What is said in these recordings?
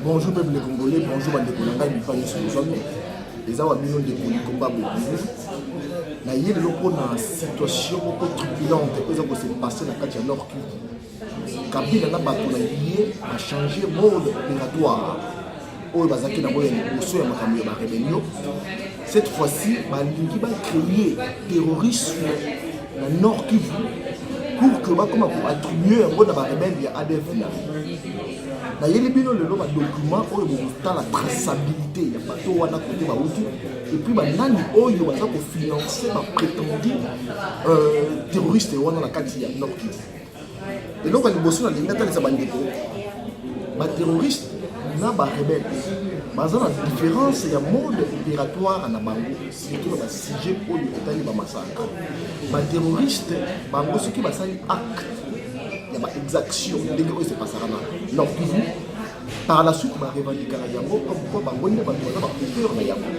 Bonjour peuple congolais, bonjour bande Kolanga du Panier sur le zone. Les awa bino de combat beaucoup. Na yé loko na situation beaucoup turbulente que ça s'est passé dans le Nord Kivu. Kabila na bato na yé a changé mode opératoire. Oyo bazaki na boya liboso ya makambo ya rébellion. Cette fois-ci, balingi ba créer terrorisme na Nord Kivu pour que ba comme pour attribuer un mode à rebelle ya ADF là. Na yeli bino le ba document oyo bo la traçabilité ya bato wana côté ba outi et puis ba nani oyo baza ko financer ba prétendu terroriste wana na kati ya Nord Kivu. Et donc liboso na linga tali sa bandeko ba terroriste na ba rebelle baza na différence ya mode opératoire na bango surtout na sujet oyo etali ba massacre ba terroriste bango soki basali acte ya ba exaction ndenge oyo se passera na Nord Kivu par la suite ba revendiquer na yango comme bango ne ba baza ba auteur na yango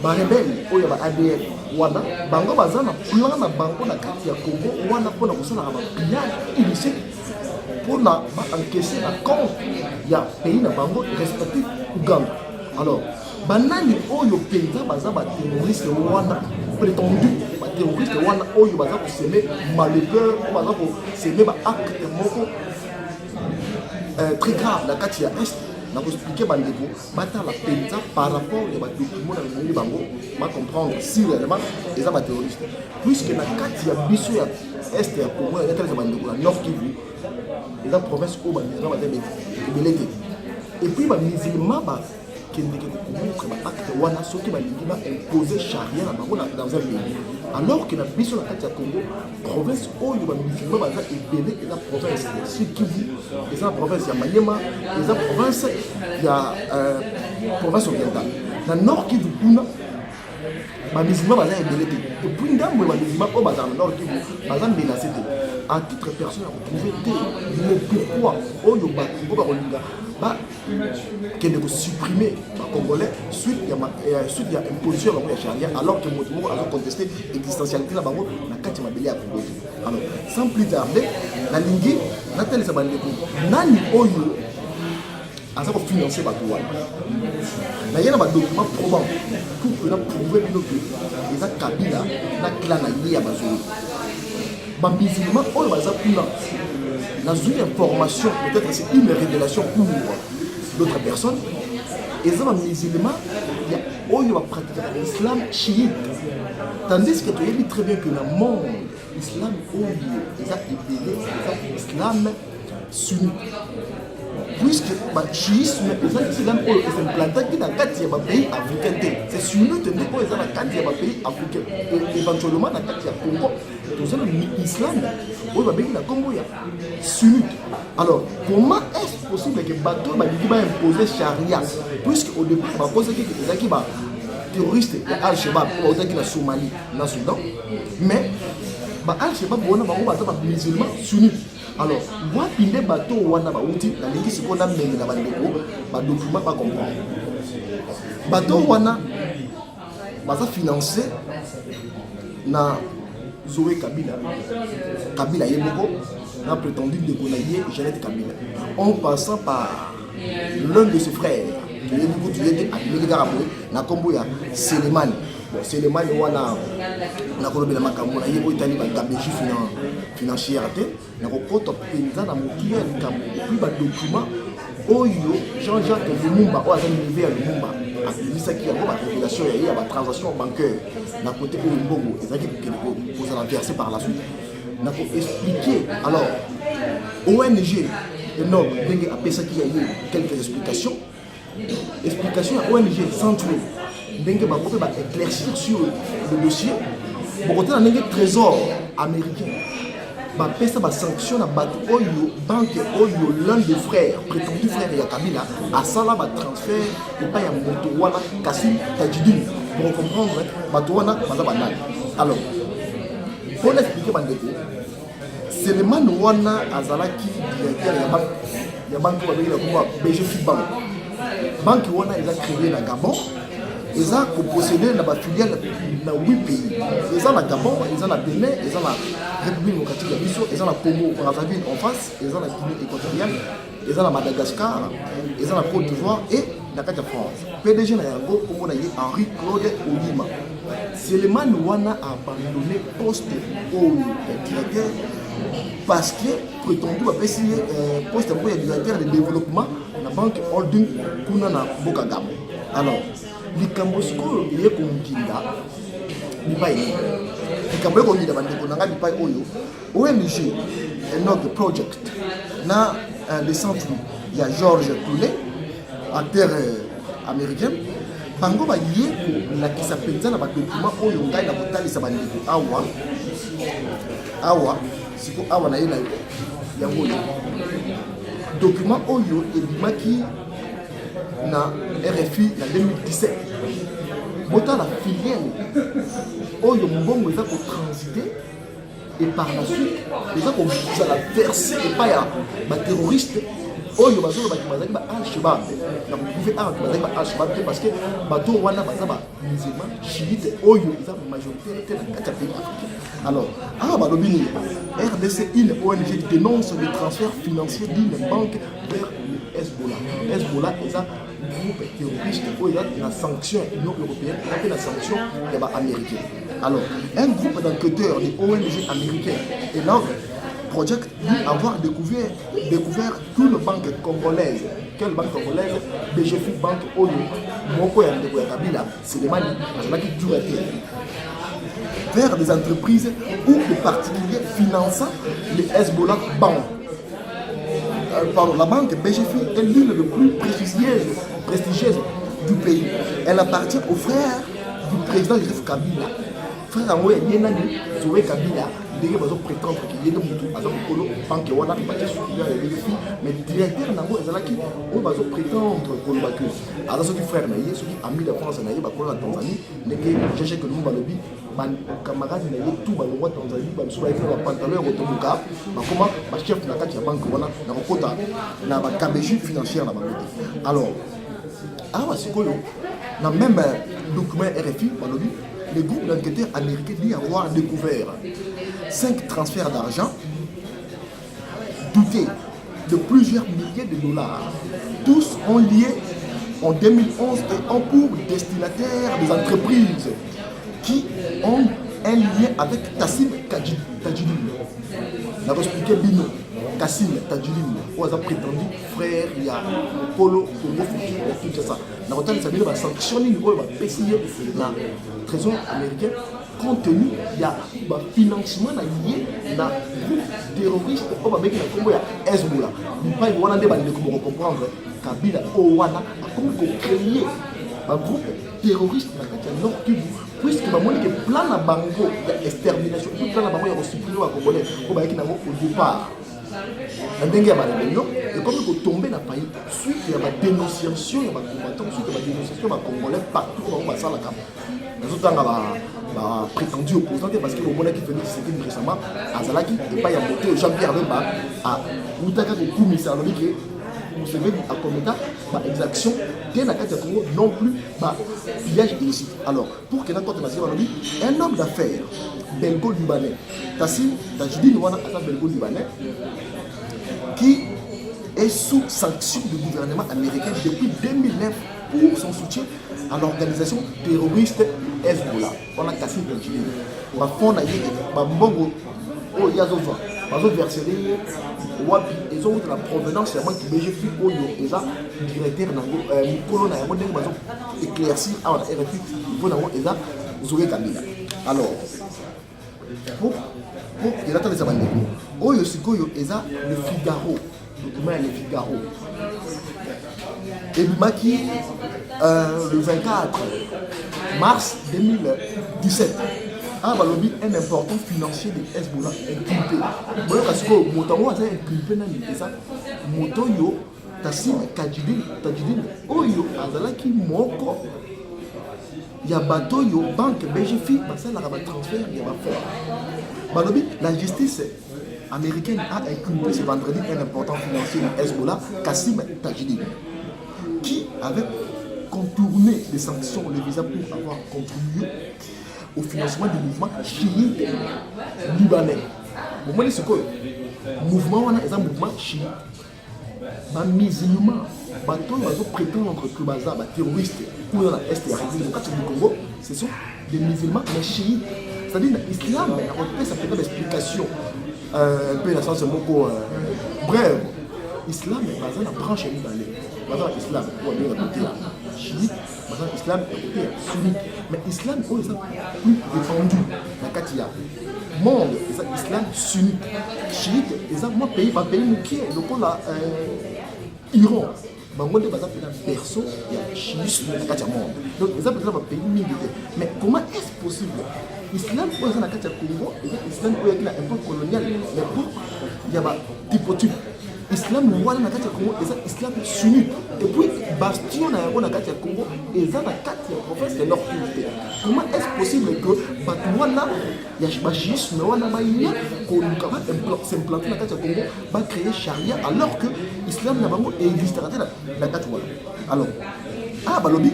ba rebelle oyo ba ADF wana bango baza na plan na bango na kati ya Congo wana pona kosala ba pillage illicite pour encaisser la compte il y a pays na bango respectif Ouganda. Alors banani oyo penza baza ba terroriste wana prétendu ba terroriste wana oyo baza ko semer malheur baza ko semer ba acte moko très grave la kati ya est na ko expliquer bandeko bata la penza par rapport ya ba document na ngi bango ma comprendre si réellement les ba terroriste puisque na kati ya biso ya est ya Congo ya tele bandeko na Nord Kivu la province où et puis les musulmans qui ont acte wana ceux qui ont imposé charia dans un pays alors que la mission de la Congo province où les musulmans sont ébélés et la province Sud Kivu et la province de Maniema et la province de province orientale dans le Nord Kivu les musulmans sont ébélés et puis les musulmans au Nord Kivu sont menacés. À titre personnel, vous pouvez dire mais pourquoi Oyo Bakongo qu'elle ne supprimer les Congolais suite à l'imposition de la charia alors que Motomo a contesté l'existentialité de la Bango na kati mabeli à Congo. Alors, sans plus tarder, la Lingi, Nathalie Sabandeko, Nani Oyo a financé Batouane. Il y a un document probant pour que nous prouvions que les Kabila na clan à Bazoui. Les musulmans, dans une information, peut-être c'est une révélation pour d'autres personnes, et les musulmans, ils ont pratiqué l'islam chiite. Tandis que tu as dit très bien que le monde islam, ils ont l'islam sunnite. Puisque le chiisme est l'islam qui est implanté dans 4 pays africains. C'est sunnite qui est dans 4 pays africains. Et éventuellement, dans 4 Congo, nous avons l'islam qui est dans Congo sunnite. Alors, comment est-ce possible que Bato va imposer charia? Puisque au départ, il va poser des terroristes, Al-Shabaab, qui est en Somalie, dans le Soudan. Mais Al-Shabaab, c'est musulman sunnite. Alors, moi, il y a des bateaux qui ont été ce qu'on a mené dans les documents pas comprendre. Les bateaux qui ont financé na Zoé Kabila. Kabila Yeboko a prétendu dégonailler Jeannette Kabila. En passant par l'un de ses frères, qui est beaucoup tué à Miligaraboué, na Komboya, Selemani. Bon, Selemani na kolobela makambo na yebo itali ba gabeji financière te na kokota penza na mokia likambo puis ba document oyo Jean-Jacques Lumumba o azali levé à Lumumba a bilisaki yango ba révélation ya ba transaction bancaire na côté oyo mbongo ezaki pour la verser par la suite na ko expliquer alors ONG énorme ndenge apesaki ya quelques explications à ONG centrale ndenge bakope ba éclaircir sur le dossier bokote na ndenge trésor américain ba pesa ba sanction na bato oyo banque oyo l'un des frères prétendu frère ya Kabila a sala ba transfert epa ya moto wana Kassim Tajidine pour comprendre bato wana baza banani. Alors pour l'expliquer bandeko Selemani wana azalaki directeur ya banque ba bengela ko BGF banque wana eza créé na Gabon. Ils ont possédé la filiale dans 8 pays. Ils ont la Gabon, ils ont la Bénin, ils ont la République démocratique de Bissau, ils ont la Congo, Brazzaville en face, ils ont la Guinée équatoriale, ils sont à Madagascar, ils sont à Côte d'Ivoire et dans la France. PDG na yango on a Henri Claude Olima. Suleiman Wana a abandonné poste au directeur parce que prétendu va payer poste de directeur de développement la banque holding Kunana Bokagam. Alors, les Cambosco il est comme Kinda, il pas les Cambosco il a bandé pas Oyo, ONG, un autre project, na le centre il y a Georges Toulet, acteur américain. Pango va lié la qui s'appelle ça dans le document Oyo ngai na botali sa bandeko awa siko awa na yela yango document Oyo ebimaki na RFI en 2017. Bota la filière Oyo mbongo eza ko transiter et par la suite eza ko la verser et pas ya ba terroriste Oyo bazolo bakimazaki ba Al-Shabaab. Na pouvez bazaki ba Al-Shabaab parce que bato wana bazaba musulman chiite Oyo eza majorité na kati ya pays africain. Alors, balobini RDC une ONG qui dénonce le transfert financier d'une banque vers le Hezbollah. Hezbollah est un groupe terroriste où il y a la sanction Union européenne et la sanction américaine. Alors, un groupe d'enquêteurs des ONG américains et là, Project dit avoir découvert qu'une banque congolaise, quelle banque congolaise, BGF Banque Oyo, Moko Yandeko Kabila, c'est les mani, qui dure vers des entreprises ou des particuliers finançant les Hezbollah Bank. La banque BGF est l'une des plus prestigieuses du pays. Elle appartient au frère du président Joseph Kabila. Frère Amoye Yenani, Zoé Kabila, il prétendre qu'il y a des banque wana mais directeur nango ezalaki on va prétendre pour le bac alors ceux qui frère naïe ceux qui amis de France naïe ba kola Tanzanie ndenge jeje que nous balobi ban camarade naïe tout ba longwa Tanzanie ba so ba écrit ba pantalon rotomuka ba comment ba chef na kati ya banque wana na kota na ba KBJ financière na banque alors sikoyo na même document RFI balobi les groupes d'enquêteurs américains disent avoir découvert 5 transferts d'argent doutés de plusieurs milliers de dollars. Tous ont lié en 2011 et ont pour destinataires des entreprises qui ont un lien avec Tassim Tadjidine. On a expliqué Bino, Kassim Tadjidine, où on a prétendu frère, il y a Polo, Congo, tout ça. On a entendu que sanctionner la trésor américain compte tenu il y a un financement lié à un groupe terroriste au Babek na Congo ya Hezbollah. Nous pas y avoir des comprendre Kabila Owana a comme créé un groupe terroriste dans le Nord Kivu puisque le plan de bango d'extermination, le plan de bango de supprimer les Congolais au départ. Et comme il faut tomber dans le pays, suite il y a des dénonciations, il y a des combattants, suite il y a des dénonciations des Congolais partout dans le Salaka. Nous avons prétendu opposant parce que le monde qui fait c'était récemment à Zalaki et pas y a monté Jean-Pierre Bemba à Moutaka de Koumissa que vous savez à Kometa exaction dès la carte de Congo non plus pillage illicite. Alors pour que n'importe un homme d'affaires belgo-libanais Tassim Tadjidine wana ata belgo-libanais qui est sous sanction du gouvernement américain depuis 2009 pour son soutien à l'organisation terroriste Hezbollah. On a cassé le Tadjidine. On a fondé Mbongo au Yazova. On a versé Wapi. Ils ont la provenance de qui BGF Oyo. Ils ont directeur Mikolo na Yamone. Ils ont éclairci à la RFI. Ils ont Zoé Kabila. Alors, pour il attend les abandonnés. Oyo Sikoyo, ils ont le Figaro. Le Figaro. Et Maki, le 24 mars 2017, a lobby un important financier de Hezbollah inculpé. Parce que Motango a inculpé dans ça. Motoyo, Tassim Tadjidine, Oyo, Azalaki Moko, il y a Batoyo, banque BGF, ça n'a pas transfert, il y a pas fait. La justice américaine a inculpé ce vendredi un important financier de Hezbollah, Kassim Tadjidine, qui avait contourné les sanctions, les visas pour avoir contribué au financement du mouvement chiite libanais. Le mouvement est un mouvement chiite. les musulmans, ils prétendent que les terroristes ou dans l'Est et la République du Congo, ce sont des musulmans, mais chiites. C'est-à-dire l'islam, on peut s'appeler l'explication. Un peu dans le sens bref, l'islam est basé dans la branche dans l'islam, on est côté chiite, l'islam est côté sunnite. Mais l'islam est plus répandu dans Katia. Monde, l'islam sunnite. Chiite, c'est un pays qui est le Iran. Bango de bazar dans perso il y a chiisme dans le monde. Donc les gens peuvent pays militaire. Mais comment est-ce possible? L'islam pour dans la Congo et l'islam pour être un peu colonial. Mais pour il y a des types. Islam wala na kati ya Congo eza islam sunnite et puis bastion na yango na kati ya Congo eza na kati ya province de Nord Kivu. Comment est-ce possible que batwana ya chiisme wana ba yia ko lukaba s'implanter na kati ya Congo ba créer charia alors que islam na bango existe na kati wana. Alors balobi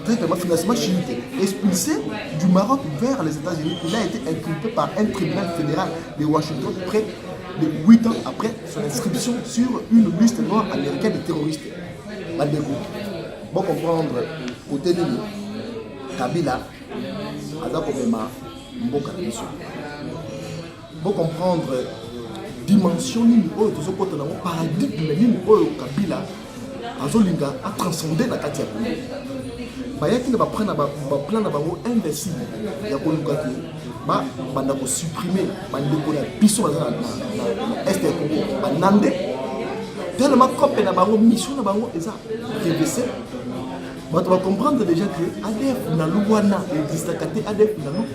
le financement chiite expulsé du Maroc vers les États-Unis, il a été inculpé par un tribunal fédéral de Washington près de 8 ans après son inscription sur une liste noire américaine de terroristes. Pour comprendre, côté de Kabila, pour comprendre dimension paradigme Kabila a transcendé la Katia. Bayaki va prendre plan na bango invincible ya koluka ki banda ko supprimer bandeko na biso na est ya Congo banande tellement copé na bango mission na bango eza révessé va comprendre déjà que ADF na luwana existe kate ADF na lu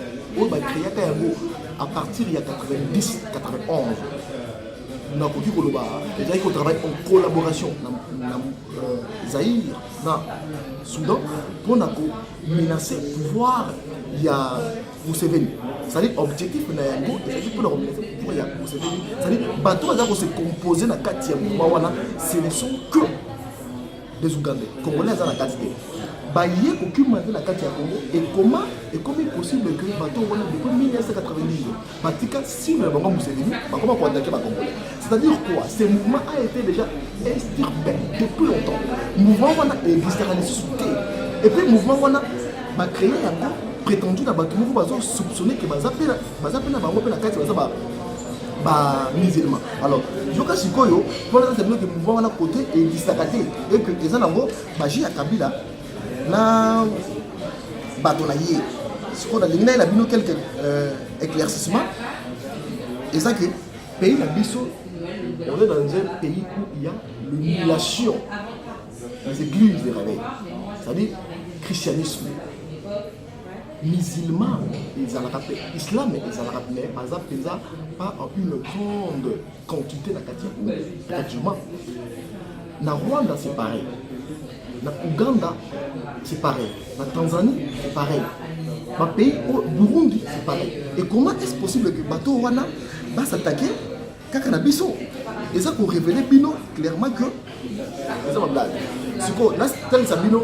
o ba créer ka yango à partir ya 90 91 na koki koloba déjà il travaille en collaboration na Zaïre na Soudan pour menacer le pouvoir il y a Museveni. C'est-à-dire objectif na yango et pour le menacer le pouvoir il y a Museveni. C'est-à-dire bateau va se composer na kati ya mouvement ce ne sont que des Ougandais. Congolais dans la kati baye kokuma na kati ya Congo et comment est possible que bateau wana depuis 1990 batika si le bango Museveni ba comment ko attaquer ba Congolais. C'est-à-dire quoi? Ce mouvement a été déjà extirpé depuis longtemps. Mouvement wana existe et puis mouvement wana ba créé encore prétendu na bato moko bazo soupçonner que bazapela bango pe na kati ba musulman. Alors joka sikoyo pour ça c'est que mouvement wana côté existe et que les nango baji ya Kabila na bato na ye sikoyo na lingna la bino quelques éclaircissements et ça que pays na biso on est dans un pays où il y a l'annulation des églises des réveils, c'est-à-dire christianisme, musulman, islam et les arabes, mais pas en une grande quantité de la pratiquement. Na Rwanda c'est pareil, na Ouganda c'est pareil, na Tanzanie c'est pareil, ma pays au Burundi c'est pareil. Et comment est-ce possible que bateau wana va s'attaquer Kakanabiso? Et ça pour révéler Bino clairement que c'est ma blague. C'est là tel Sabino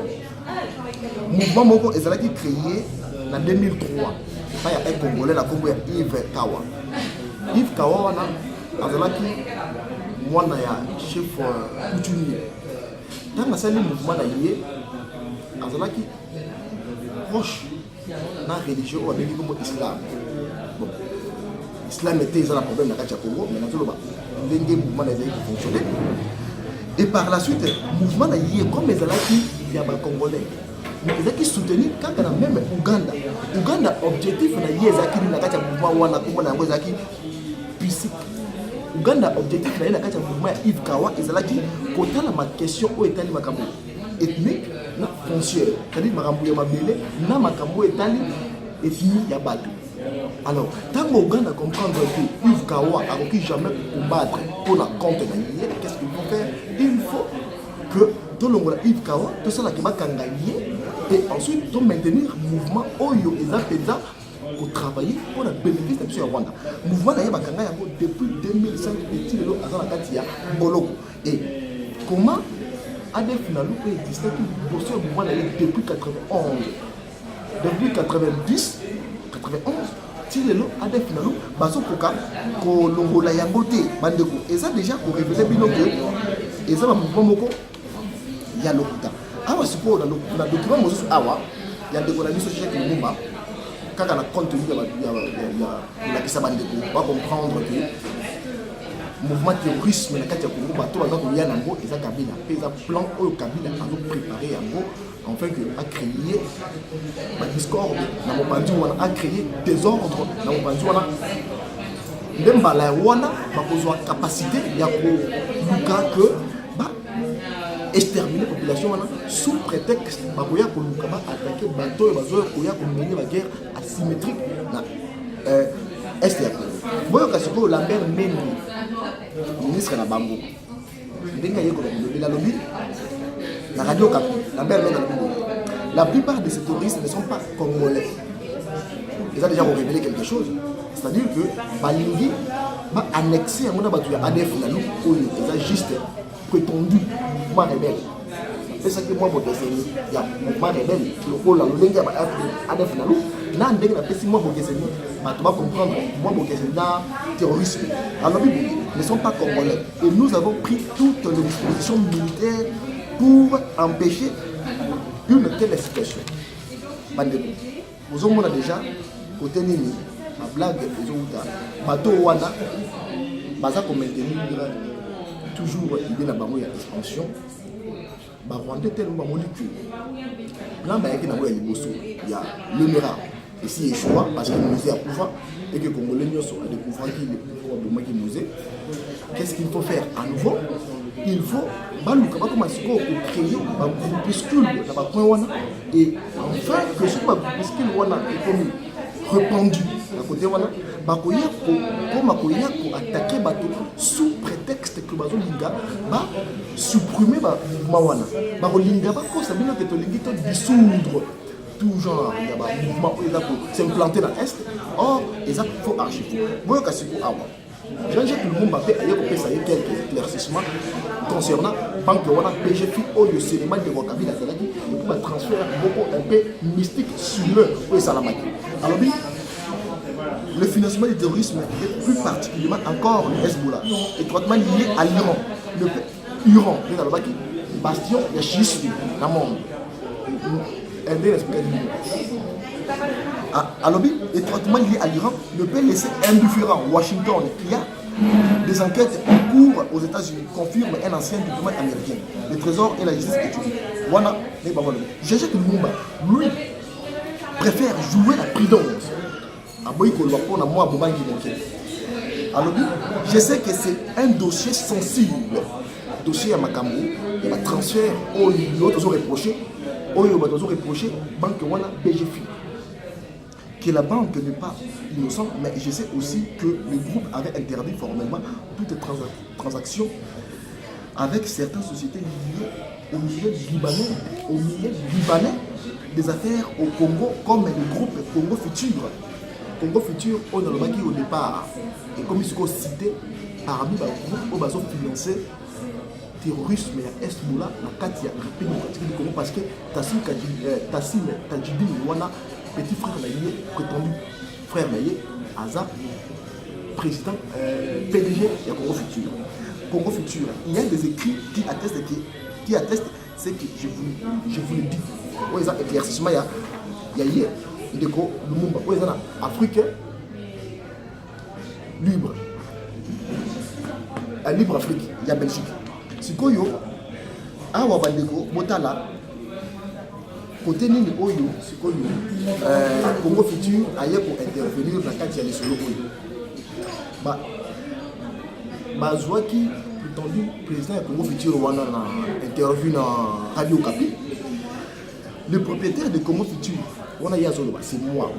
mouvement moko ezalaki créé en 2003. Il y a un Congolais la Congo Yves Kawa. Yves Kawa wana azalaki mwana ya chef coutumier. Dans la salle mouvement na yé azalaki proche na religion ou avec comme islam. Bon. Islam était un problème dans le Congo, mais dans le mouvement qui fonctionnait. Et par la suite, le mouvement a été comme les Alaki, il y a des Congolais. Mais ils ont soutenu quand on a même Ouganda. Ouganda, objectif, il y a un mouvement physique. Ouganda, objectif, il y a un mouvement Yves Kawa, ils ont dit qu'autant la question où est le Makambo ethnique, foncière. C'est-à-dire Makambo Yamabele, na Makambo est ethnique Yabatu. Alors, tant que Ouganda comprendre que Yves Kawa a pu jamais combattre pour la compte de l'Union, qu'est-ce qu'il faut faire? Il faut que tout le monde Yves Kawa, tout ça qui va gagner et ensuite maintenir le mouvement Oyo et Zapeza pour travailler pour le bénéfice de M. Rwanda. Le mouvement a gagné depuis 2005 et il a Katia Boloko. Et comment ADF Nalou peut exister pour ce mouvement depuis 91, depuis 90, 91, si les lots ADF Nalou, Baso Koka, Kolongola Yangote, Bandeko. Et ça déjà pour révéler que Et ça va mouvement moko il y a l'hôpital. Alors c'est pour dans le document Moses Awa, il y a des économistes sur chaque moment. Quand on a compte tenu de la Kisabande, on va comprendre que le mouvement terrorisme dans le Congo, bateau il y a un gros, ils ont Kabila, ils ont plan au Kabila à nous préparer en gros, enfin que a créé une discorde, a créé désordre dans mon bandit, même la wana bakozwa capacité ya ko luka que exterminer la population sous prétexte bakoya ko luka ba attaquer bateau et bazo koya ko mener la guerre asymétrique na est ya ko boyo kasiko Lambert Mende ministre na bango ndinga yeko la lobby la radio Okapi Lambert Mende la plupart de ces touristes ne sont pas congolais. Ils ont déjà révélé quelque chose. C'est-à-dire que Balingi va annexer à mon abattu à ADF la loupe, ils ont juste prétendu mouvement rebelle. C'est ça que moi, il y a mouvement rebelle, le rôle là, le lien ADF la loupe, n'a pas de moi, tu vas comprendre, moi, terrorisme. Alors, ils ne sont pas congolais. Et nous avons pris toutes les dispositions militaires pour empêcher une telle situation. Vous avez déjà, côté Nini, la blague, bateau wana, baza comme maintenir toujours l'idée de la expansion. Bah Rwanda tellement molécule. Là, il y a le miracle. Ici, il choix parce que le musée a pouvoir et que les Congolais sont à découvrir qu'il est le musée. Qu'est-ce qu'il faut faire à nouveau? Il faut créer un groupuscule et enfin que ce groupuscule est comme répandu à côté comme attaquer bateau sous prétexte que bazolinga ba supprimer ba mouvement wana ba linga ba ko sabino que to lingi to dissoudre tout genre il y a ba mouvement s'implanter dans l'est. Or il faut archiver boyo kasiko awa Jean-Jacques Lumumba a fait quelques éclaircissements concernant Banque Wana PGF ou le cinéma de Wakabila pour un transfert beaucoup un peu mystique sur le Salamaki. Alors, le financement du terrorisme est plus particulièrement encore le Hezbollah, étroitement lié à l'Iran. L'Iran, bastion, il y a chiisme dans le monde. Alors, étroitement lié à l'Iran, ne peut laisser indifférent Washington qui a des enquêtes en cours aux États-Unis, confirme un ancien diplomate américain. Le Trésor et la justice étudient. Voilà, Jean-Jacques Lumumba, lui, préfère jouer la prudence. Alors, je sais que c'est un dossier sensible. Dossier à Makambo, il y a un transfert, autres ont reproché, Banque Wana BGFI. Que la banque n'est pas innocente, mais je sais aussi que le groupe avait interdit formellement toute transaction avec certaines sociétés liées au milieu libanais, des affaires au Congo, comme le groupe Congo Futur. Congo Futur, on a le maquis au départ, et comme ils sont cités parmi les groupes qui ont financé le terrorisme et Hezbollah, la Katia, la République du Congo, parce que Tassim Tadjidine, petit frère Naïe, prétendu frère Naïe, Aza, président PDG de Congo Futur. Congo Futur, il y a des écrits qui attestent ce que je vous le dis. Il y a éclaircissement, il y a hier, Ndeko Lumumba, il y a Afrique libre. Libre Afrique, il y a Belgique. Si vous avez Bandeko, Botala, côté Nini Oyo, Congo Futur, ailleurs pour intervenir dans le cadre de solo Oyo. Bazouaki, prétendu président de Congo Futur, a intervenu dans Radio Okapi. Le propriétaire de Congo Futur, c'est moi.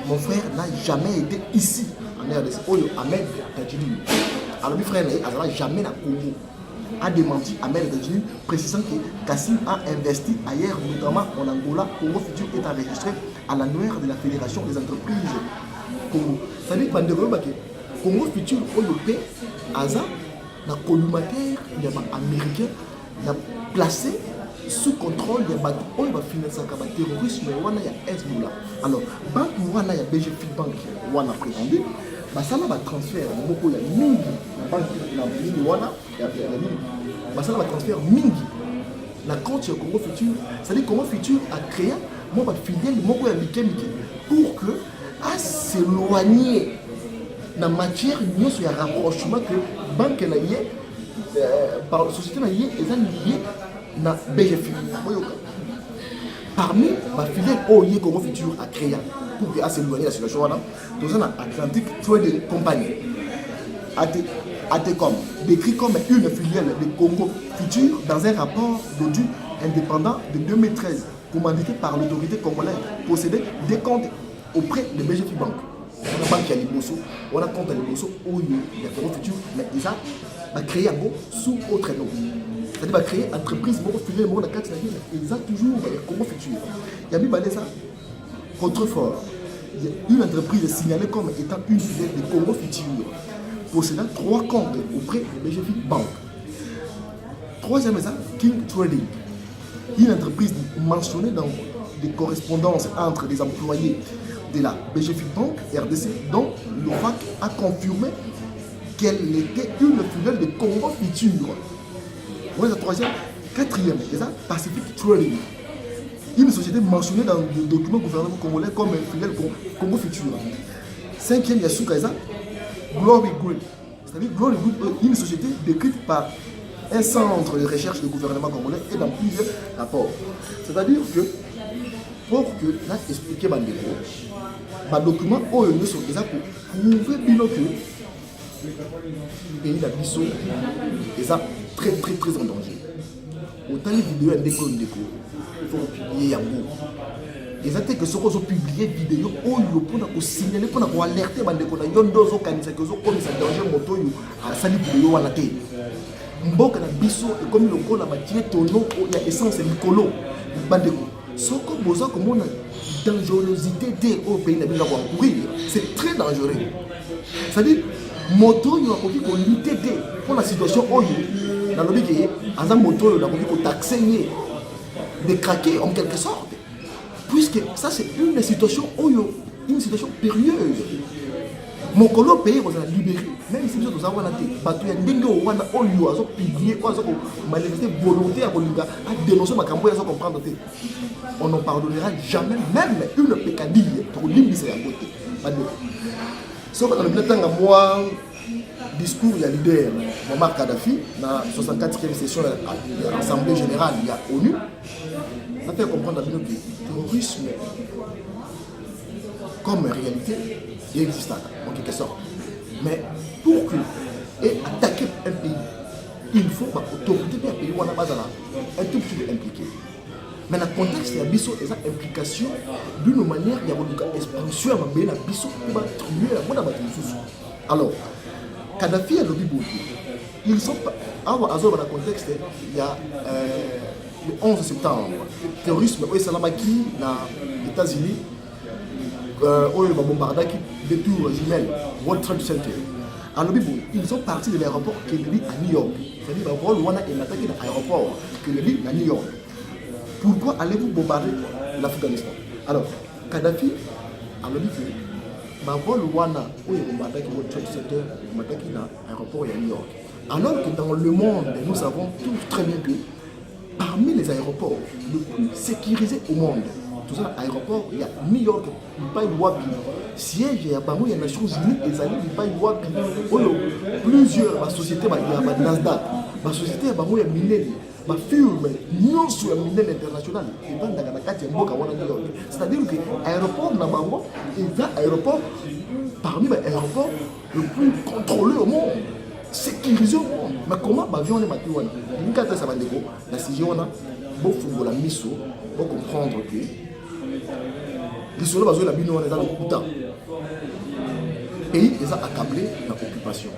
Mon frère n'a jamais été ici, en RDC. Oyo Ahmed Tadjidine. Alors, mon frère n'a jamais na Congo. A démenti Ahmed Tadjidine, précisant que Kassim a investi ailleurs, notamment en Angola. Congo Futur est enregistré à l'annuaire de la Fédération des entreprises Congo. C'est-à-dire que Congo Futur, Oyo Aza, le collimateur américain, l'a placé sous contrôle des bateaux. On va financer le terrorisme, il y a Hezbollah. Alors, banque, il y a BGF Bank, on a prétendu. basala ba transfert moko ya mingi na banque na mingi wana ya mingi basala ba transfert mingi na compte ya Congo Futur. C'est-à-dire Congo Futur a créé moi ba filiale moko ya mike pour que à s'éloigner na matière nyonso ya rapprochement que banque na yé par la société na yé eza lié na BGF. Parmi ma filiale OIE Congo Futur a créé pour que à s'éloigner la situation là, nous avons Atlantic Trade Company, ATCOM, décrit comme une filiale de Congo Futur dans un rapport d'audit indépendant de 2013, commandité par l'autorité congolaise, possédait des comptes auprès de BGF Bank. On a banque à Liboso, on a compte à Liboso, OIE, il y a Congo Futur, mais ils ont créé un mot sous autre nom. C'est-à-dire va créer entreprise pour filer le monde à 4 navires. Ils ont toujours Congo Futur. Il y a mis ça contrefort. Il y a une entreprise signalée comme étant une filiale de Congo Futur, possédant 3 comptes auprès de BGF Bank. Troisième exemple, King Trading. Une entreprise mentionnée dans des correspondances entre les employés de la BGF Bank RDC, dont l'OFAC a confirmé qu'elle était une filiale de Congo Futur. Voilà la troisième. Quatrième, c'est ça, Pacific Trading. Une société mentionnée dans le document gouvernement congolais comme filiale Congo Futur. Cinquième, il y a Soukaisa, Glory Group. C'est-à-dire Glory Group, une société décrite par un centre de recherche du gouvernement congolais et dans plusieurs rapports. C'est-à-dire que, pour que, là, expliquer le document ONU sur ça pour prouver bien que le pays d'Abisso est très très très en danger. Autant les vidéos et déco, il faut publier yango. Les attaques que sont publiées vidéo pour signaler pour alerter les gens qui ont danger moto à sali vidéo à la télé. Mboka na biso et comme le col a bâti tonneau il y a essence licolo bandeko. Soko boza comme on a dangerosité des au pays d'Abisso à courir, c'est très dangereux. C'est-à-dire moto il a qu'on lutter pour la situation où dans le but que moto il a qu'on taxer de craquer en quelque sorte, puisque ça c'est une situation une situation périlleuse. Mon colo pays vous a libéré, même si nous avons la tête, parce qu'il y a des gens qui ont publié, qui ont manifesté volonté à dénoncer ma campagne sans comprendre. On n'en pardonnera jamais, même une pécadille pour l'immiscer à côté. Sauf que le temps à moi, discours, il y a leader, Muammar Kadhafi, dans la 64e session de l'Assemblée générale, il y a ONU, ça fait comprendre que le terrorisme, comme réalité, il existe en quelque sorte. Mais pour que et attaquer un pays, il faut que l'autorité d'un pays où on a un tout petit peu impliqué. Mais dans le contexte, il y a une implication d'une manière, il y a une expansion, il y a une alors, Kadhafi et Lobby Bouddhi, ils sont pas. Dans le contexte, il y a le 11 septembre, le terrorisme, oui, Salamaki, aux États-Unis, il va bombarder des tours jumelles, World Trade Center. À Lobby Bouddhi, ils sont partis de l'aéroport Kennedy à New York. C'est-à-dire que Rwanda est attaqué dans l'aéroport Kennedy à New York. Pourquoi allez-vous bombarder l'Afghanistan? Alors, Kadhafi a dit que le Rwanda, où il bombarde le World Trade Center, il bombarde l'aéroport à New York. Alors que dans le monde, nous savons tous très bien que parmi les aéroports les plus sécurisés au monde, tout ça, aéroport, il y a New York, il y a Wabi, siège, il y a les Nations Unies, et il y a Wabi, plusieurs sociétés, il y a Nasdaq, la société, il y a Minel. Ma firme, nous sommes un minel international. C'est-à-dire que l'aéroport Nabango est un aéroport parmi les aéroports le plus contrôlé au monde, sécurisé au monde. Mais comment l'avion est battu? La CGO, il faut la mise pour comprendre que les soldats ont mis dans le temps. Le pays est accablé dans l'occupation.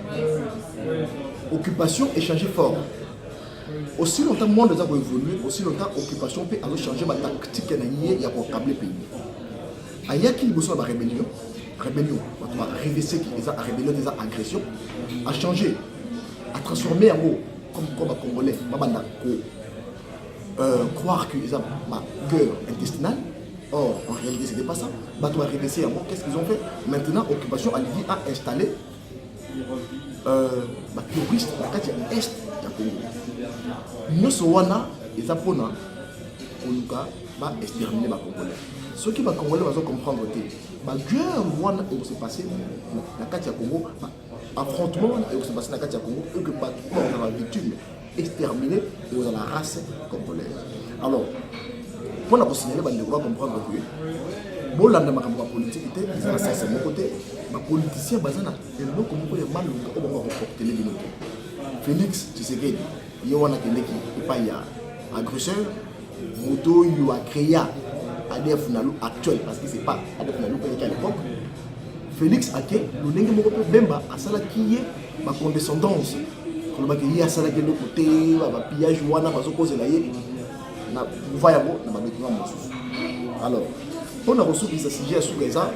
Occupation est changée fort. Aussi longtemps que le monde a évolué, aussi longtemps que l'occupation peut changer ma tactique et pour câbler le pays. Il y a qui besoin de la rébellion, rébellion des agressions, à changer, à transformer en mot comme un Congolais, croire qu'ils ont ma guerre intestinale, Or, en réalité, ce n'était pas ça. Bateau a régressé, qu'est-ce qu'ils ont fait? Maintenant, Occupation Alidi a installé touriste dans le est du Congo. Nous sommes les Japonais va exterminer les Congolais. Ceux qui vont Congolais vont comprendre que la guerre qui s'est passée dans le Congo, affrontement qui s'est passé dans le Congo, et que on a la victime exterminée et on a la race congolaise. Alors, pour la signaler, on doit comprendre que bon, la politique était, ils ont ça, c'est mon côté. Les politiciens, ils ont compris le mal au moment où ils ont Félix, tu sais que il y a un à Bruxelles, moto il a créé ADF actuel parce que c'est pas ADF à l'époque. Félix a créé le Nengue Moko Bemba à Sala qui est ma condescendance. Quand il y a Sala qui est de côté, il pillage wana parce que c'est là na voyage na document. Alors, pour nous ressources ce sujet sur les gens,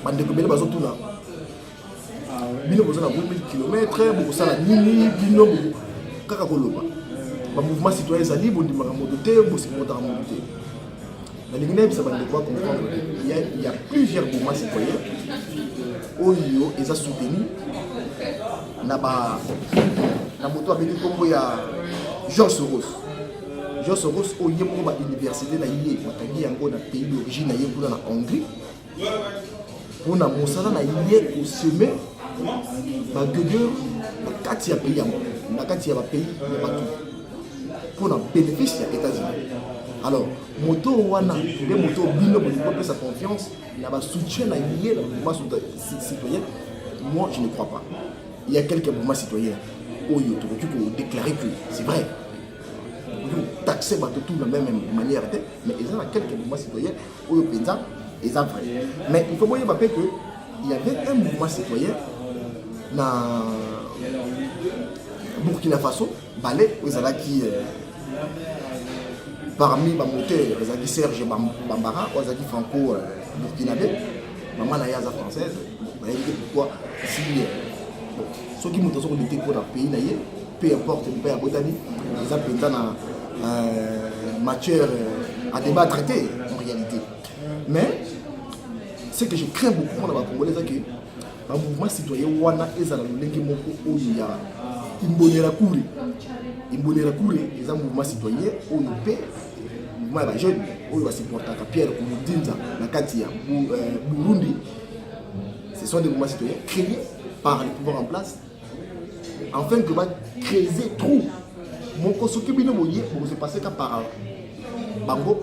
on découvre les bases tout là. Bino besoin de 1000 km, beaucoup ça la nini, bino kakakoloba. Le mouvement citoyen est libre, on dit que c'est un dans les Guinéens, ça va devoir comprendre qu'il y a plusieurs mouvements citoyens où ils ont soutenu la moto avec il y a Georges Soros. Georges Soros, il y a une université dans le pays d'origine, en Hongrie. Pour la Monsala, il y a un sommet de pays, pour le bénéfice des États-Unis. Alors, moto wana, les motos bino pour sa confiance, il y a un soutien à lier le mouvement citoyen. Moi, je ne crois pas. Il y a quelques mouvements citoyens où il ont déclaré que c'est vrai. Ils taxer tout de la même manière, mais il y a quelques mouvements citoyens où ils pensent qu'ils sont vrais. Mais il faut voir qu'il y avait un mouvement citoyen dans Burkina Faso, Balé, où qui parmi les moteurs, les Serge Bambara, les franco-burkinabé, maman la yaza française, pourquoi si ceux qui montent sur le pour le pays, peu importe le pays à Botanie, ils ont matière à débat traité en réalité. Mais ce que je crains beaucoup dans la Congolais, c'est que le mouvement citoyen wana ezala lolenge moko oyo ya imbonera kure eza mouvement citoyen oyo pe mouvement ya jeune oyo va supporter Pierre Nkurunziza na kati ya Burundi. Ce sont des mouvements citoyens créés par les pouvoirs en place afin que va créer trop mon soki bino moye pour se passer par bango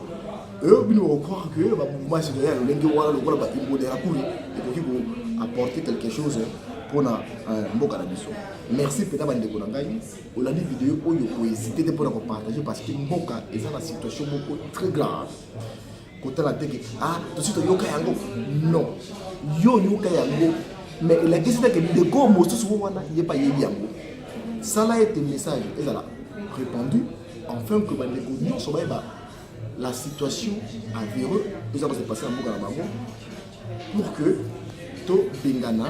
eux bino croire que le mouvement citoyen lolenge wana lokola ba imbonera kure et pour apporter quelque chose pour na mboka na biso. Merci peut-être bandeko na ngai olandi vidéo oyo ko hésiter pour partager parce que mboka est dans une situation beaucoup très grave. Côté la teke tout de suite yoka yango non yoka yango mais la question est que le go mosusu wana yepa yebi yango. Ça là est un message ezala répandu enfin que bandeko nyonso ba la situation avéreux ça va se passer en mboka na bango pour que Bengana,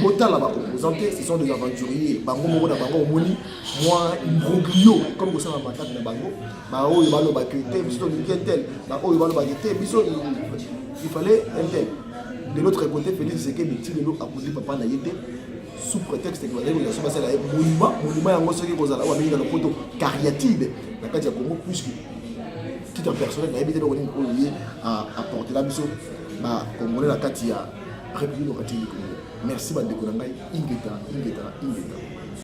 Botala va représenter, ce sont des aventuriers. Bango Moro da Bango Moni, moi, imbroglio, comme vous savez, ma tante de Bango, Bao il va le baqueter, Biso tel, Bao il va le baqueter, Biso il fallait un tel. De l'autre côté, Félix c'est que le petit de l'eau a posé papa Nayete sous prétexte que vous avez passé là, monument en gros, ce qui vous a amené dans le photo cariatide, la carte de Congo, puisque tout un personnel n'a évité de venir à porter la Biso. Congolais la Katia République démocratique du Congo. Merci Bandeko Nangai, Ingeta.